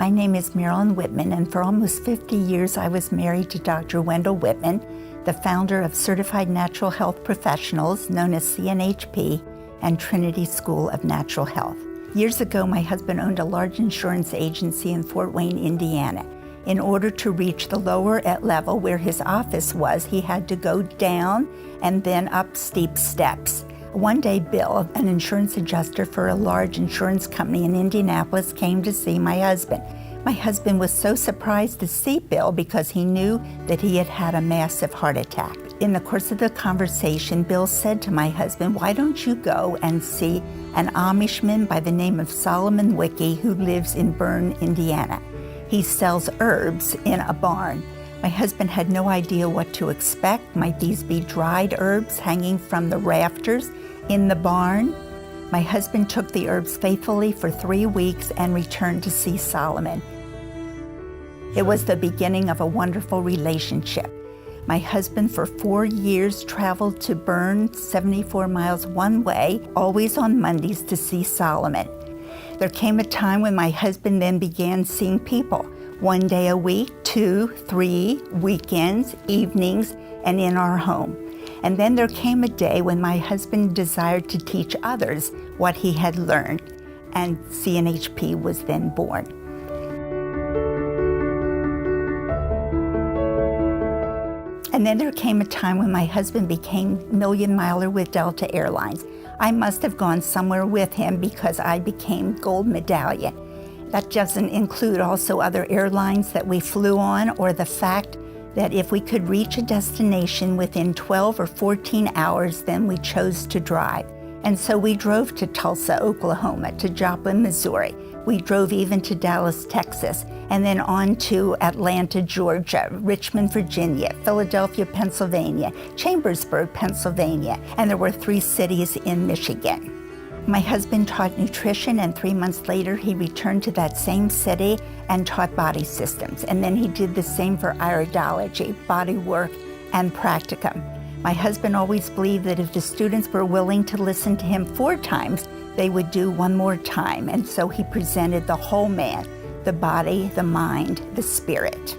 My name is Marilyn Whitman, and for almost 50 years I was married to Dr. Wendell Whitman, the founder of Certified Natural Health Professionals, known as CNHP, and Trinity School of Natural Health. Years ago, my husband owned a large insurance agency in Fort Wayne, Indiana. In order to reach the lower level where his office was, he had to go down and then up steep steps. One day, Bill, an insurance adjuster for a large insurance company in Indianapolis, came to see my husband. My husband was so surprised to see Bill because he knew that he had had a massive heart attack. In the course of the conversation, Bill said to my husband, "Why don't you go and see an Amishman by the name of Solomon Wicke who lives in Bern, Indiana? He sells herbs in a barn." My husband had no idea what to expect. Might these be dried herbs hanging from the rafters in the barn? My husband took the herbs faithfully for 3 weeks and returned to see Solomon. It was the beginning of a wonderful relationship. My husband for 4 years traveled to Bern 74 miles one way, always on Mondays to see Solomon. There came a time when my husband then began seeing people, 1 day a week, 2, 3, weekends, evenings, and in our home. And then there came a day when my husband desired to teach others what he had learned, and CNHP was then born. And then there came a time when my husband became Million Miler with Delta Airlines. I must have gone somewhere with him because I became Gold Medallion. That doesn't include also other airlines that we flew on, or the fact that if we could reach a destination within 12 or 14 hours, then we chose to drive. And so we drove to Tulsa, Oklahoma, to Joplin, Missouri. We drove even to Dallas, Texas, and then on to Atlanta, Georgia, Richmond, Virginia, Philadelphia, Pennsylvania, Chambersburg, Pennsylvania, and there were 3 cities in Michigan. My husband taught nutrition, and 3 months later he returned to that same city and taught body systems. And then he did the same for iridology, body work, and practicum. My husband always believed that if the students were willing to listen to him 4 times, they would do 1 more time. And so he presented the whole man, the body, the mind, the spirit.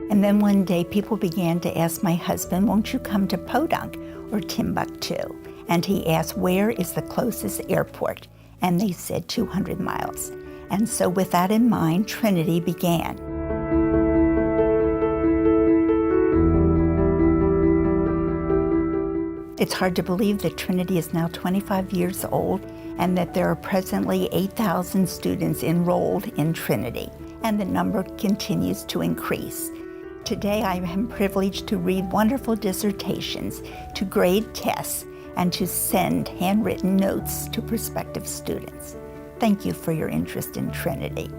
And then one day people began to ask my husband, "Won't you come to Podunk or Timbuktu?" And he asked, "Where is the closest airport?" And they said 200 miles. And so with that in mind, Trinity began. It's hard to believe that Trinity is now 25 years old and that there are presently 8,000 students enrolled in Trinity, and the number continues to increase. Today I am privileged to read wonderful dissertations, to grade tests, and to send handwritten notes to prospective students. Thank you for your interest in Trinity.